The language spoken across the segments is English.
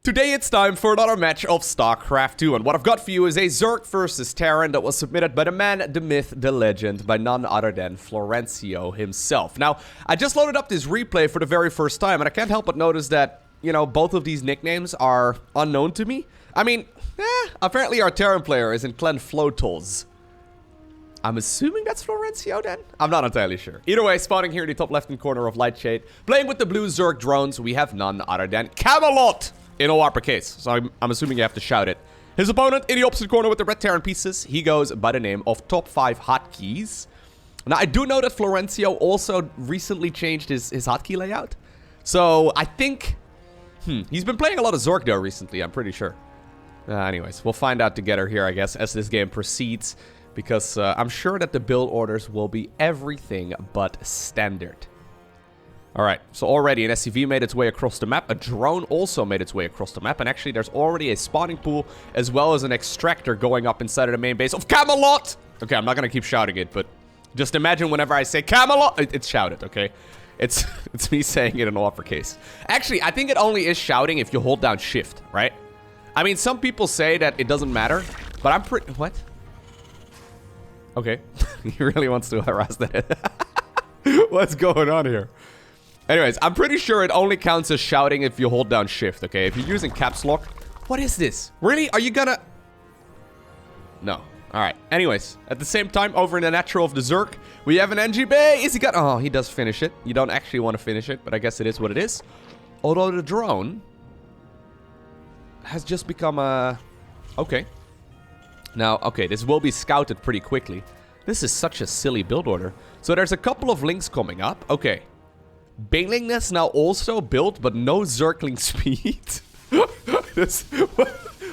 Today it's time for another match of StarCraft 2, and what I've got for you is a Zerg versus Terran that was submitted by the man, the myth, the legend, by none other than Florencio himself. Now, I just loaded up this replay for the very first time, and I can't help but notice that, you know, both of these nicknames are unknown to me. I mean, apparently our Terran player is in Clan Flotos. I'm assuming that's Florencio then? I'm not entirely sure. Either way, spawning here in the top left-hand corner of Light Shade, playing with the blue Zerg drones, we have none other than Camelot! In all uppercase, so I'm assuming you have to shout it. His opponent in the opposite corner with the red Terran pieces, he goes by the name of Top 5 Hotkeys. Now, I do know that Florencio also recently changed his hotkey layout. So, I think... he's been playing a lot of Zerg though recently, I'm pretty sure. Anyways, we'll find out together here, I guess, as this game proceeds. Because I'm sure that the build orders will be everything but standard. Alright, so already an SCV made its way across the map. A drone also made its way across the map. And actually, there's already a spawning pool as well as an extractor going up inside of the main base of Camelot! Okay, I'm not going to keep shouting it, but just imagine whenever I say Camelot, it's shouted, okay? It's me saying it in all uppercase. Actually, I think it only is shouting if you hold down shift, right? I mean, some people say that it doesn't matter, but I'm pretty... What? Okay. He really wants to harass that. What's going on here? Anyways, I'm pretty sure it only counts as shouting if you hold down shift, okay? If you're using caps lock... What is this? Really? Are you gonna... No. Alright. Anyways, at the same time, over in the natural of the Zerg, we have an NGB. Is he got... Oh, he does finish it. You don't actually want to finish it, but I guess it is what it is. Although the drone has just become a... Okay. Now, okay, this will be scouted pretty quickly. This is such a silly build order. So there's a couple of links coming up. Okay. Banelingness now also built, but no Zergling speed.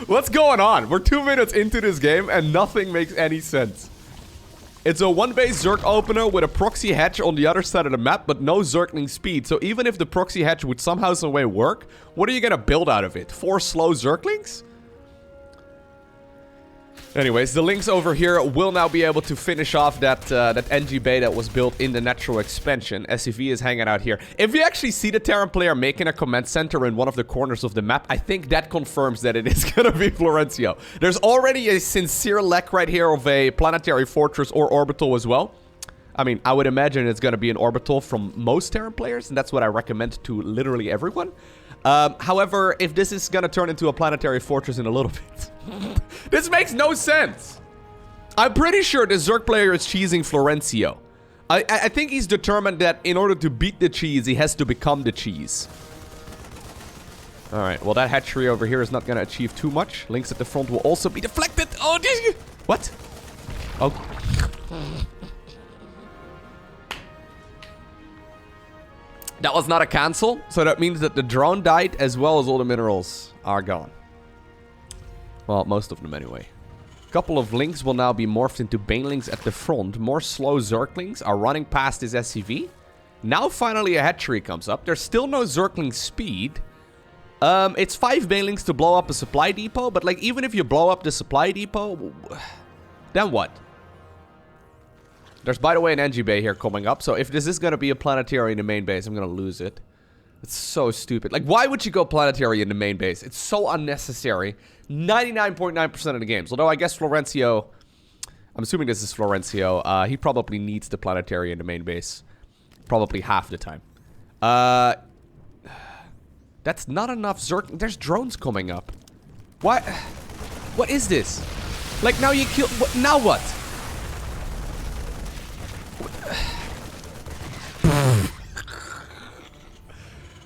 What's going on? We're 2 minutes into this game and nothing makes any sense. It's a one-base Zerg opener with a proxy hatch on the other side of the map, but no Zergling speed. So even if the proxy hatch would somehow, some way work, what are you gonna build out of it? 4 slow Zerglings? Anyways, the links over here will now be able to finish off that NG Bay that was built in the natural expansion. SCV is hanging out here. If you actually see the Terran player making a command center in one of the corners of the map, I think that confirms that it is gonna be Florencio. There's already a sincere lack right here of a planetary fortress or orbital as well. I mean, I would imagine it's gonna be an orbital from most Terran players, and that's what I recommend to literally everyone. However, if this is gonna turn into a planetary fortress in a little bit... This makes no sense! I'm pretty sure the Zerg player is cheesing Florencio. I think he's determined that in order to beat the cheese, he has to become the cheese. Alright, well that hatchery over here is not gonna achieve too much. Links at the front will also be deflected. Oh, what? Oh. That was not a cancel, so that means that the drone died as well as all the minerals are gone. Well, most of them anyway. A couple of links will now be morphed into banelings at the front. More slow Zerglings are running past this SCV. Now finally a hatchery comes up. There's still no Zergling speed. It's 5 banelings to blow up a supply depot, but like even if you blow up the supply depot, then what? There's, by the way, an NG Bay here coming up. So if this is going to be a planetary in the main base, I'm going to lose it. It's so stupid. Like, why would you go planetary in the main base? It's so unnecessary. 99.9% of the games. Although I guess Florencio... I'm assuming this is Florencio. He probably needs the planetary in the main base. Probably half the time. That's not enough Zerg... There's drones coming up. Why? What is this? Like, now you kill... Now what?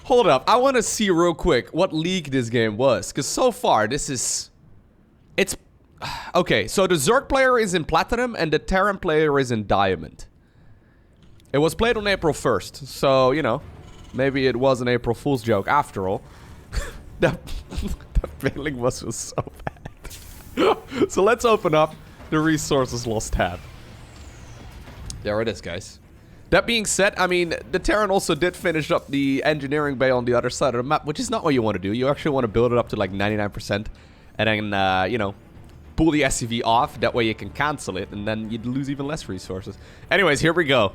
Hold up, I want to see real quick what league this game was, because so far this is... It's... Okay, so the Zerg player is in Platinum and the Terran player is in Diamond. It was played on April 1st, so, you know, maybe it was an April Fool's joke after all. that feeling was so bad. So let's open up the Resources Lost tab. There it is, guys. That being said, I mean, the Terran also did finish up the engineering bay on the other side of the map, which is not what you want to do. You actually want to build it up to like 99% and then, you know, pull the SCV off. That way you can cancel it and then you'd lose even less resources. Anyways, here we go.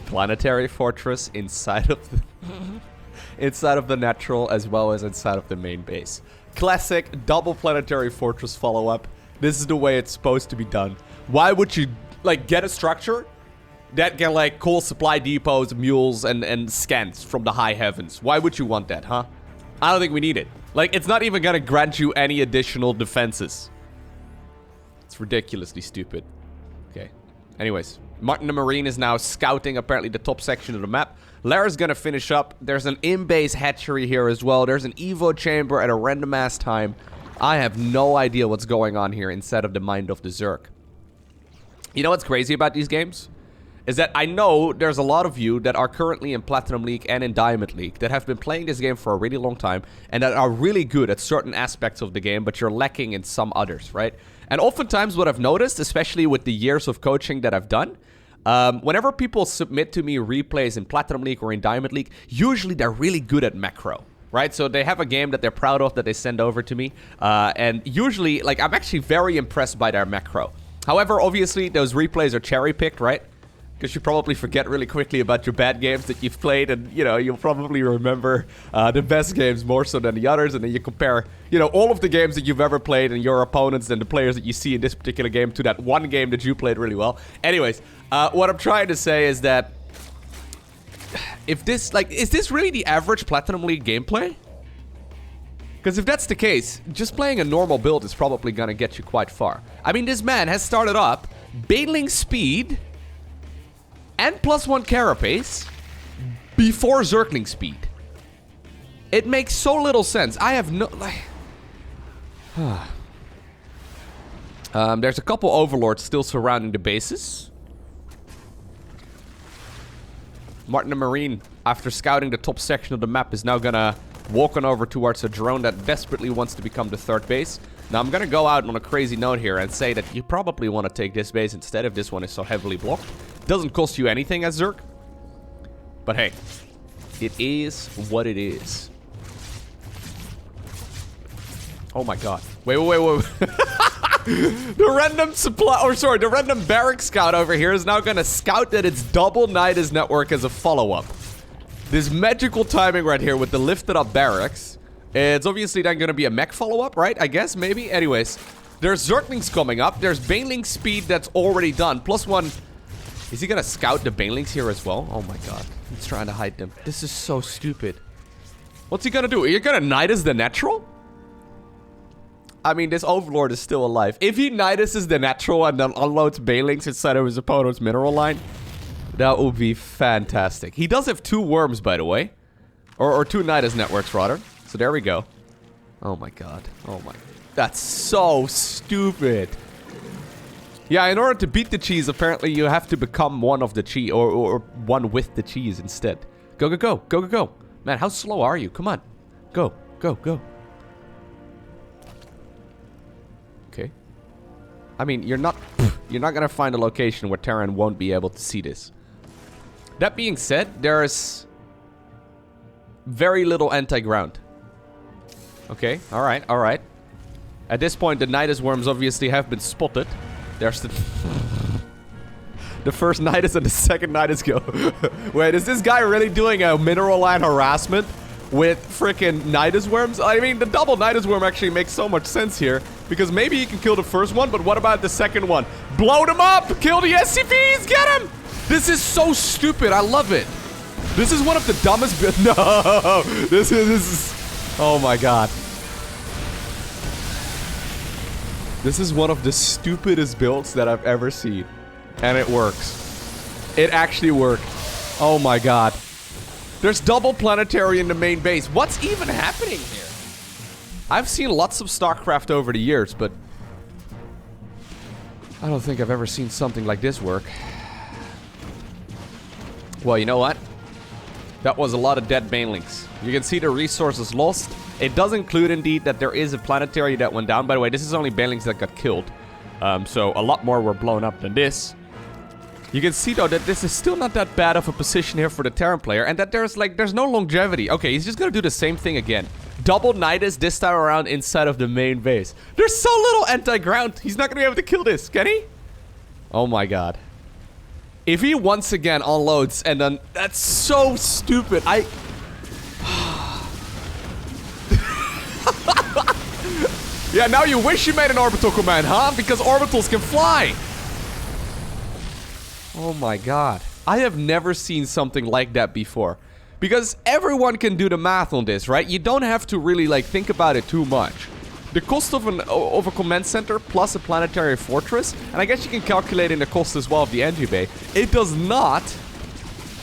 Planetary fortress inside of the... inside of the natural as well as inside of the main base. Classic double planetary fortress follow-up. This is the way it's supposed to be done. Why would you, like, get a structure that can, like, call supply depots, mules, and scans from the high heavens? Why would you want that, huh? I don't think we need it. Like, it's not even gonna grant you any additional defenses. It's ridiculously stupid. Okay. Anyways, Martin the Marine is now scouting, apparently, the top section of the map. Lara's gonna finish up. There's an in-base hatchery here as well. There's an Evo chamber at a random-ass time. I have no idea what's going on here inside of the mind of the Zerg. You know what's crazy about these games? Is that I know there's a lot of you that are currently in Platinum League and in Diamond League that have been playing this game for a really long time and that are really good at certain aspects of the game, but you're lacking in some others, right? And oftentimes what I've noticed, especially with the years of coaching that I've done, whenever people submit to me replays in Platinum League or in Diamond League, usually they're really good at macro. Right, so they have a game that they're proud of that they send over to me, and usually, like, I'm actually very impressed by their macro. However, obviously, those replays are cherry-picked, right? Because you probably forget really quickly about your bad games that you've played, and, you know, you'll probably remember the best games more so than the others, and then you compare, you know, all of the games that you've ever played and your opponents and the players that you see in this particular game to that one game that you played really well. Anyways, what I'm trying to say is that if this, like, is this really the average Platinum League gameplay? Because if that's the case, just playing a normal build is probably gonna get you quite far. I mean, this man has started up Baneling speed and +1 carapace before Zergling speed. It makes so little sense. I have no, like... there's a couple overlords still surrounding the bases. Martin the Marine, after scouting the top section of the map, is now gonna walk on over towards a drone that desperately wants to become the third base. Now, I'm gonna go out on a crazy note here and say that you probably want to take this base instead if this one is so heavily blocked. Doesn't cost you anything as Zerg. But hey, it is what it is. Oh my god. Wait. The random supply, or sorry, the random barrack scout over here is now gonna scout that it's double nydus network as a follow-up. This magical timing right here with the lifted up barracks. It's obviously then gonna be a mech follow-up, right? I guess, maybe? Anyways, there's Zerglings coming up. There's Baneling speed that's already done. +1. Is he gonna scout the Banelings here as well? Oh my god. He's trying to hide them. This is so stupid. What's he gonna do? Are you gonna nydus the natural? I mean, this Overlord is still alive. If he niduses the natural and then unloads Banelings inside of his opponent's mineral line, that would be fantastic. He does have 2 worms, by the way. Or 2 nydus networks, rather. So there we go. Oh my god. Oh my... That's so stupid. Yeah, in order to beat the cheese, apparently you have to become one of the cheese, or one with the cheese instead. Go. Man, how slow are you? Come on. Go. Okay. I mean, you're not gonna find a location where Terran won't be able to see this. That being said, there's very little anti-ground. Okay, alright. At this point, the nydus worms obviously have been spotted. There's the... the first nydus and the second nydus go. Wait, is this guy really doing a mineral line harassment with freaking nydus worms? I mean, the double nydus worm actually makes so much sense here. Because maybe he can kill the first one, but what about the second one? Blow them up! Kill the SCVs! Get him! This is so stupid. I love it. This is one of the dumbest... No! This is... Oh my god. This is one of the stupidest builds that I've ever seen. And it works. It actually worked. Oh my god. There's double planetary in the main base. What's even happening here? I've seen lots of StarCraft over the years, but I don't think I've ever seen something like this work. Well, you know what? That was a lot of dead Banelings. You can see the resources lost. It does include, indeed, that there is a planetary that went down. By the way, this is only Banelings that got killed. So a lot more were blown up than this. You can see, though, that this is still not that bad of a position here for the Terran player. And that there's no longevity. Okay, he's just gonna do the same thing again. Double nydus this time around inside of the main base. There's so little anti-ground. He's not gonna be able to kill this, can he? Oh my god. If he once again unloads and then... That's so stupid. Yeah, now you wish you made an orbital command, huh? Because orbitals can fly. Oh my god. I have never seen something like that before. Because everyone can do the math on this, right? You don't have to really, like, think about it too much. The cost of a command center plus a planetary fortress, and I guess you can calculate in the cost as well of the energy bay. It does not...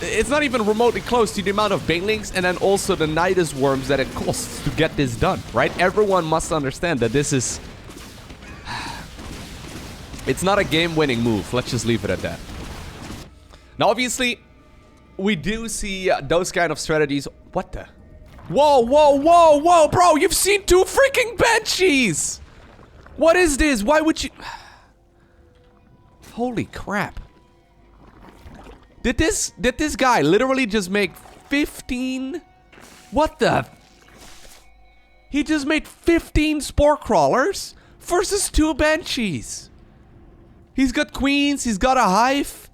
It's not even remotely close to the amount of banelings and then also the nydus worms that it costs to get this done, right? Everyone must understand that this is... It's not a game-winning move. Let's just leave it at that. Now, obviously, we do see those kind of strategies. What the? Whoa, whoa, whoa, whoa, bro! You've seen 2 freaking banshees! What is this? Why would you... Holy crap. Did this guy literally just make 15... What the... He just made 15 spore crawlers versus 2 banshees. He's got queens, he's got a hive.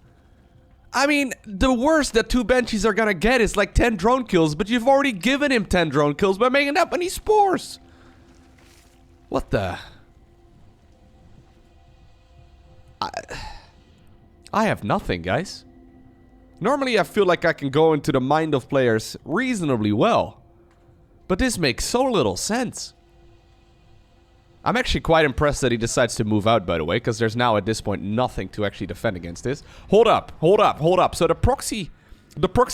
I mean, the worst that 2 banshees are gonna get is like 10 drone kills, but you've already given him 10 drone kills by making that many spores. What the... I have nothing, guys. Normally I feel like I can go into the mind of players reasonably well. But this makes so little sense. I'm actually quite impressed that he decides to move out, by the way, because there's now at this point nothing to actually defend against this. Hold up, hold up, hold up. So the proxy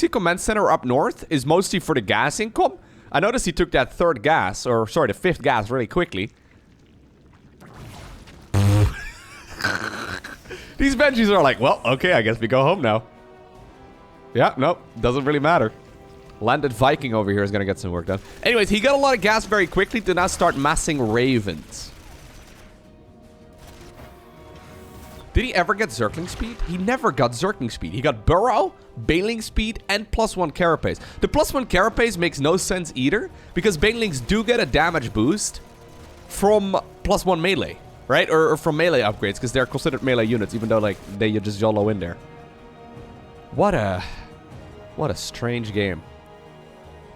command center up north is mostly for the gas income. I noticed he took that 3rd gas, or sorry, the 5th gas really quickly. These banshees are like, well, okay, I guess we go home now. Yeah, nope, doesn't really matter. Landed Viking over here is gonna get some work done. Anyways, he got a lot of gas very quickly to now start massing ravens. Did he ever get Zergling speed? He never got Zergling speed. He got burrow, baneling speed, and +1 carapace. The +1 carapace makes no sense either, because banelings do get a damage boost from +1 melee, right? Or from melee upgrades, because they're considered melee units, even though, like, they just YOLO in there. What a strange game.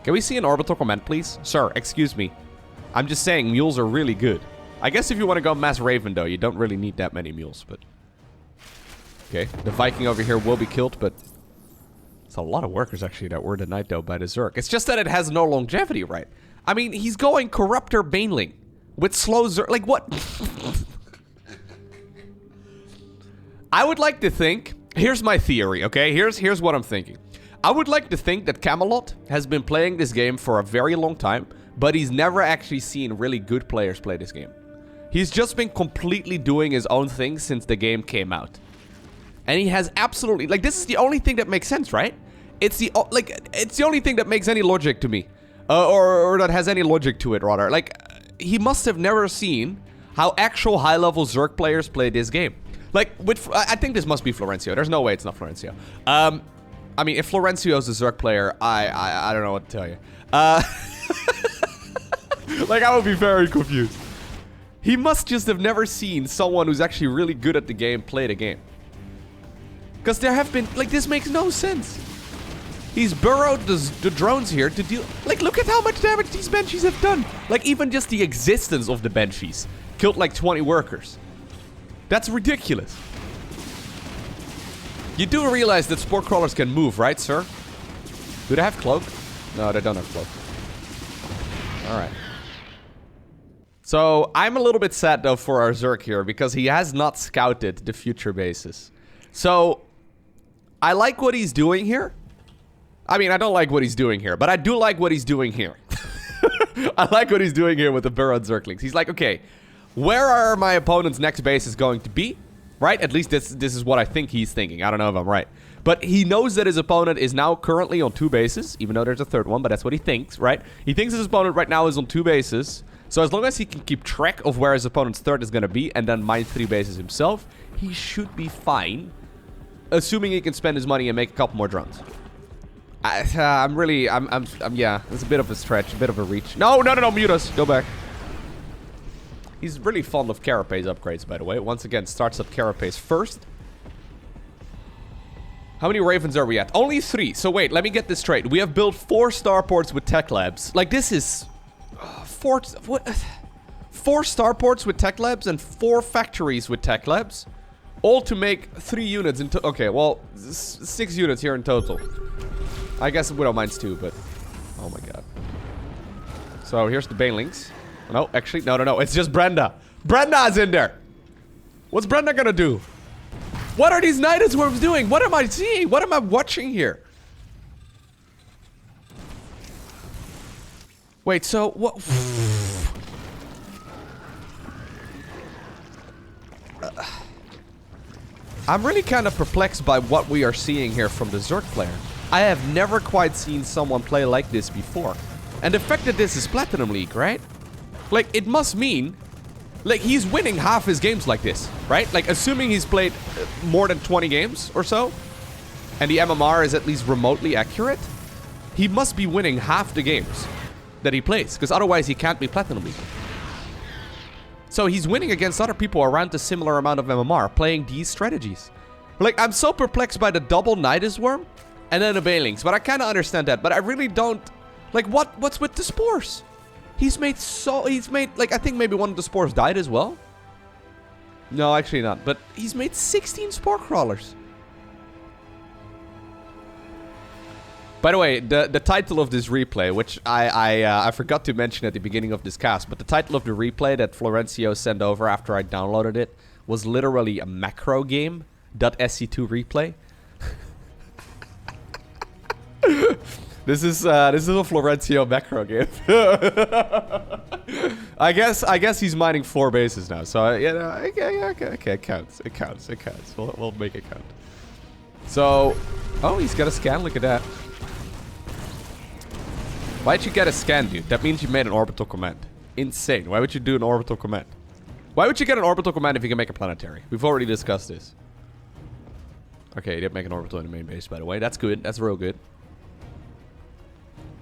Can we see an orbital command, please? Sir, excuse me. I'm just saying, mules are really good. I guess if you want to go mass Raven, though, you don't really need that many mules, but... Okay, the Viking over here will be killed, but... It's a lot of workers, actually, that were denied, though, by the Zerg. It's just that it has no longevity, right? I mean, he's going Corruptor Baneling with slow Zerg... Like, what? I would like to think... Here's my theory, okay? Here's what I'm thinking. I would like to think that Camelot has been playing this game for a very long time, but he's never actually seen really good players play this game. He's just been completely doing his own thing since the game came out. And he has absolutely... Like, this is the only thing that makes sense, right? It's the only thing that makes any logic to me. Or that has any logic to it, rather. Like, he must have never seen how actual high-level Zerg players play this game. Like, I think this must be Florencio. There's no way it's not Florencio. I mean, if Florencio's a Zerg player, I don't know what to tell you. Like, I would be very confused. He must just have never seen someone who's actually really good at the game play the game. Because there have been... Like, this makes no sense. He's burrowed the drones here to deal... Like, look at how much damage these banshees have done. Like, even just the existence of the banshees killed like 20 workers. That's ridiculous. You do realize that spore crawlers can move, right, sir? Do they have cloak? No, they don't have cloak. Alright. So, I'm a little bit sad, though, for our Zerg here, because he has not scouted the future bases. So, I like what he's doing here. I mean, I don't like what he's doing here, but I do like what he's doing here. I like what he's doing here with the burrowed Zerglings. He's like, okay, where are my opponent's next bases going to be? Right? At least this is what I think he's thinking. I don't know if I'm right. But he knows that his opponent is now currently on 2 bases, even though there's a 3rd one, but that's what he thinks, right? He thinks his opponent right now is on 2 bases. So as long as he can keep track of where his opponent's 3rd is going to be and then mine 3 bases himself, he should be fine. Assuming he can spend his money and make a couple more drones. Yeah, it's a bit of a stretch, a bit of a reach. No, mute us. Go back. He's really fond of carapace upgrades, by the way. Once again, starts up carapace first. How many ravens are we at? Only 3. So wait, let me get this straight. We have built 4 starports with tech labs. Like, this is... 4 4 starports with tech labs and 4 factories with tech labs. All to make 3 units in okay, well, 6 units here in total. I guess Widow Mines too, but... Oh my god. So here's the Banelings. No, actually, no. It's just Brenda. Brenda's in there. What's Brenda gonna do? What are these nydus worms doing? What am I seeing? What am I watching here? Wait, so what? I'm really kind of perplexed by what we are seeing here from the Zerg player. I have never quite seen someone play like this before. And the fact that this is Platinum League, right? Like, it must mean... Like, he's winning half his games like this, right? Like, assuming he's played more than 20 games or so, and the MMR is at least remotely accurate, he must be winning half the games that he plays, because otherwise he can't be Platinum League. So he's winning against other people around a similar amount of MMR, playing these strategies. Like, I'm so perplexed by the double nydus worm, and then the Banelings, but I kind of understand that, but I really don't... Like, what's with the spores? He's made, like, I think maybe one of the spores died as well. No, actually not. But he's made 16 spore crawlers. By the way, the title of this replay, which I forgot to mention at the beginning of this cast, but the title of the replay that Florencio sent over after I downloaded it was literally a macro game. .sc2 replay. This is a Florencio macro game. I guess he's mining 4 bases now. So okay, it counts. It counts. We'll make it count. So, oh, he's got a scan. Look at that. Why'd you get a scan, dude? That means you made an orbital command. Insane. Why would you do an orbital command? Why would you get an orbital command if you can make a planetary? We've already discussed this. Okay, he did make an orbital in the main base, by the way. That's good. That's real good.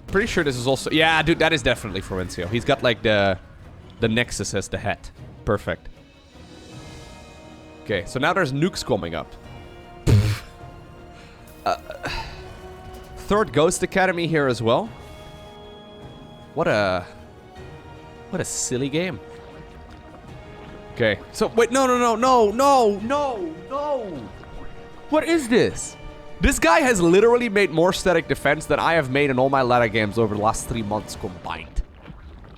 Pretty sure this is also... Yeah, dude, that is definitely Florencio. He's got, like, the Nexus as the head. Perfect. Okay, so now there's nukes coming up. Third Ghost Academy here as well. What a silly game. Okay, so... Wait, no. What is this? This guy has literally made more static defense than I have made in all my ladder games over the last 3 months combined.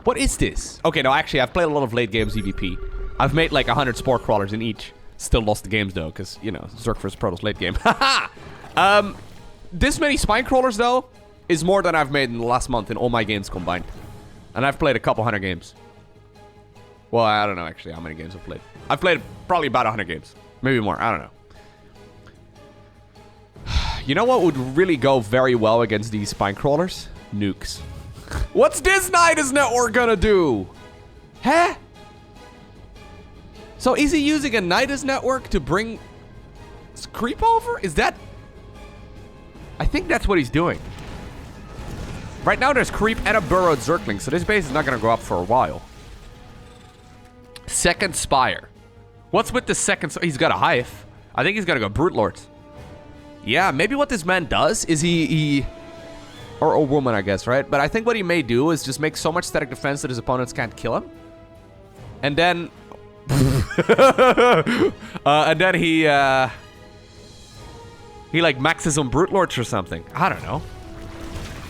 What is this? Okay, no, actually, I've played a lot of late games EVP. I've made like 100 spore crawlers in each. Still lost the games, though, because, you know, Zerg vs. Protoss late game. Haha! This many spine crawlers, though, is more than I've made in the last month in all my games combined. And I've played a couple 100 games. Well, I don't know, actually, how many games I've played. I've played probably about 100 games. Maybe more, I don't know. You know what would really go very well against these spine crawlers? Nukes. What's this nydus network gonna do? Huh? So is he using a nydus network to bring creep over? Is that... I think that's what he's doing. Right now there's creep and a burrowed Zergling, so this base is not gonna go up for a while. Second Spire. What's with the second... He's got a hive. I think he's gonna go Brute Lords. Yeah, maybe what this man does is he or a woman, I guess, right? But I think what he may do is just make so much static defense that his opponents can't kill him. And then... he like maxes on Brute Lords or something. I don't know.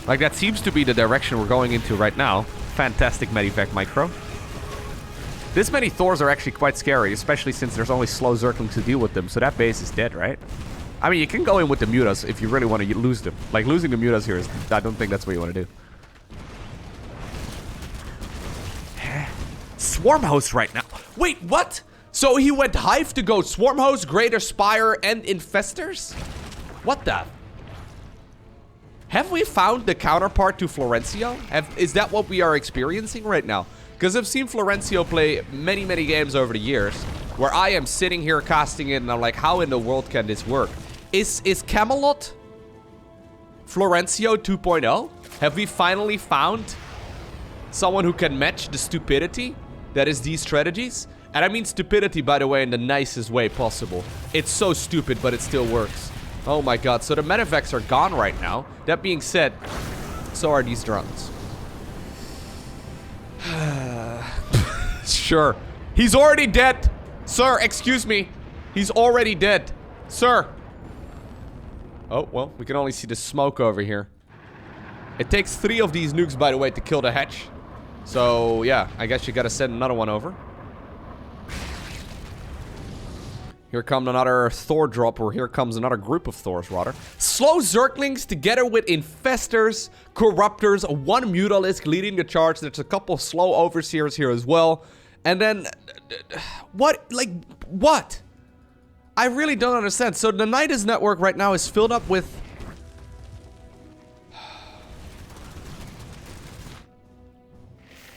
Like, that seems to be the direction we're going into right now. Fantastic Medivac micro. This many Thors are actually quite scary, especially since there's only slow Zerglings to deal with them, so that base is dead, right? I mean, you can go in with the mutas if you really want to lose them. Like, losing the mutas here is... I don't think that's what you want to do. Swarm Host right now. Wait, what? So he went Hive to go Swarm Host, Greater Spire, and Infestors? What the... Have we found the counterpart to Florencio? Is that what we are experiencing right now? Because I've seen Florencio play many, many games over the years where I am sitting here casting it and I'm like, how in the world can this work? Is Camelot Florencio 2.0? Have we finally found someone who can match the stupidity that is these strategies? And I mean stupidity, by the way, in the nicest way possible. It's so stupid, but it still works. Oh my god, so the medevacs are gone right now. That being said, so are these drones. Sure. He's already dead. Sir, excuse me. He's already dead. Sir. Oh, well, we can only see the smoke over here. It takes 3 of these nukes, by the way, to kill the hatch. So, yeah, I guess you gotta send another one over. Here comes another Thor drop, or here comes another group of Thors, rather. Slow Zerglings together with Infestors, Corruptors, 1 Mutalisk leading the charge. There's a couple slow Overseers here as well. And then... what? Like, what? I really don't understand. So the nydus network right now is filled up with...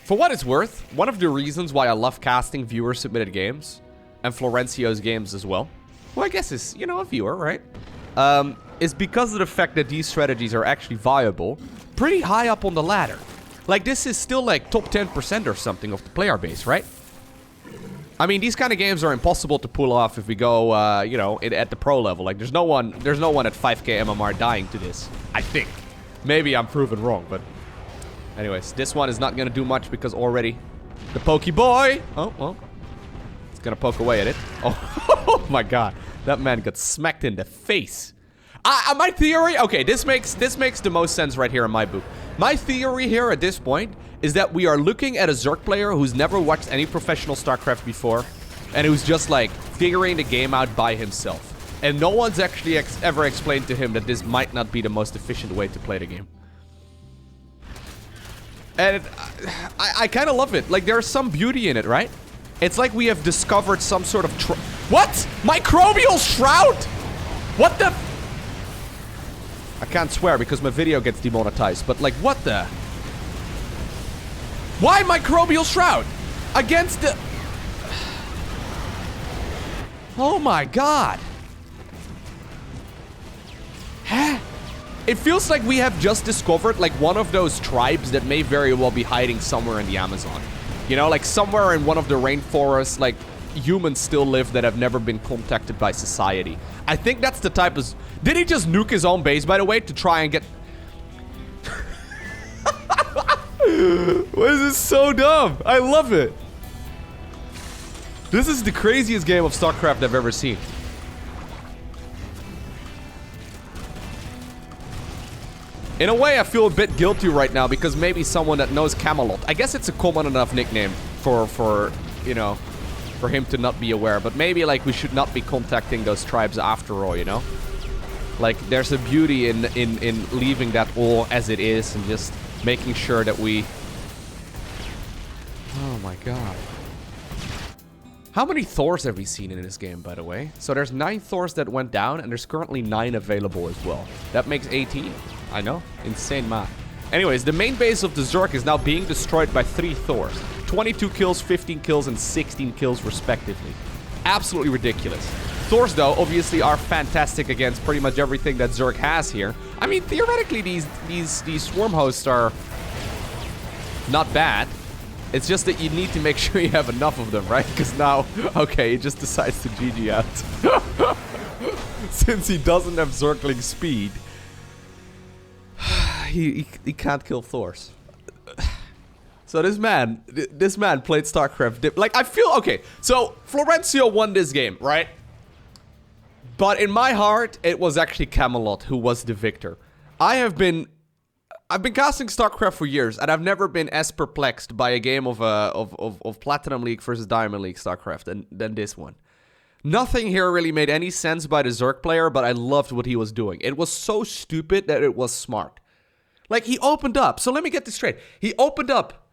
For what it's worth, one of the reasons why I love casting viewer-submitted games, and Florencio's games as well, who I guess is, you know, a viewer, right? Is because of the fact that these strategies are actually viable, pretty high up on the ladder. Like, this is still like top 10% or something of the player base, right? I mean, these kind of games are impossible to pull off if we go, you know, at the pro level. Like, there's no one at 5k MMR dying to this, I think. Maybe I'm proven wrong, but... Anyways, this one is not gonna do much because already the Pokey Boy... Oh, well. It's gonna poke away at it. Oh, oh my god. That man got smacked in the face. My theory... Okay, this makes the most sense right here in my book. My theory here at this point is that we are looking at a Zerg player who's never watched any professional StarCraft before, and who's just, like, figuring the game out by himself. And no one's actually ever explained to him that this might not be the most efficient way to play the game. And I kind of love it. Like, there's some beauty in it, right? It's like we have discovered some sort of... What? Microbial Shroud? What the... I can't swear because my video gets demonetized, but like, what the... Why Microbial Shroud? Against the... Oh my god. Huh? It feels like we have just discovered, like, one of those tribes that may very well be hiding somewhere in the Amazon. You know, like, somewhere in one of the rainforests, like, humans still live that have never been contacted by society. I think that's the type of... Did he just nuke his own base, by the way, to try and get... This is so dumb. I love it. This is the craziest game of StarCraft I've ever seen. In a way, I feel a bit guilty right now because maybe someone that knows Camelot. I guess it's a common enough nickname for you know, for him to not be aware. But maybe, like, we should not be contacting those tribes after all, you know? Like, there's a beauty in leaving that all as it is and just making sure that we... Oh my god. How many Thors have we seen in this game, by the way? So there's 9 Thors that went down, and there's currently 9 available as well. That makes 18. I know. Insane math. Anyways, the main base of the Zerg is now being destroyed by 3 Thors. 22 kills, 15 kills, and 16 kills respectively. Absolutely ridiculous. Thors, though, obviously are fantastic against pretty much everything that Zerg has here. I mean, theoretically, these swarm hosts are not bad. It's just that you need to make sure you have enough of them, right? Because now, okay, he just decides to GG out. Since he doesn't have Zergling speed, he can't kill Thors. So this man played StarCraft. Like, I feel, okay, so Florencio won this game, right? But in my heart, it was actually Camelot who was the victor. I've been casting StarCraft for years, and I've never been as perplexed by a game of Platinum League versus Diamond League StarCraft than this one. Nothing here really made any sense by the Zerg player, but I loved what he was doing. It was so stupid that it was smart. Like, he opened up. So let me get this straight. He opened up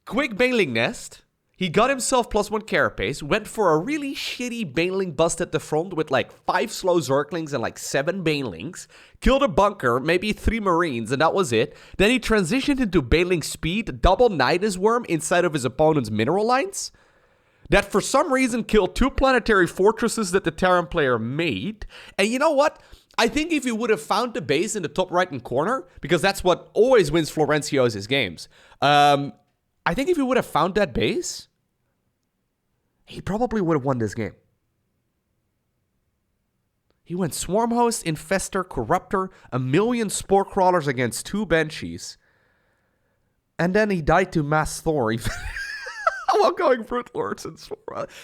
quick Baneling Nest. He got himself +1 carapace, went for a really shitty Baneling bust at the front with like 5 slow Zerglings and like 7 Banelings, killed a bunker, maybe 3 Marines, and that was it. Then he transitioned into Baneling speed, double Nydus Worm inside of his opponent's mineral lines, that for some reason killed 2 planetary fortresses that the Terran player made. And you know what? I think if he would have found the base in the top right-hand corner, because that's what always wins Florencio's games, I think if he would have found that base, he probably would have won this game. He went Swarm Host, Infestor, Corruptor, 1 million Spore Crawlers against 2 Banshees. And then he died to Mass Thor. while going Brute Lords and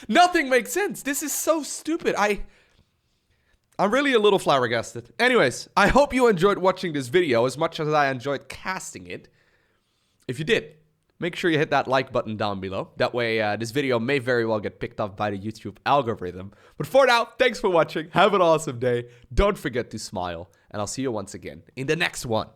nothing makes sense. This is so stupid. I'm really a little flabbergasted. Anyways, I hope you enjoyed watching this video as much as I enjoyed casting it. If you did, make sure you hit that like button down below. That way, this video may very well get picked up by the YouTube algorithm. But for now, thanks for watching. Have an awesome day. Don't forget to smile. And I'll see you once again in the next one.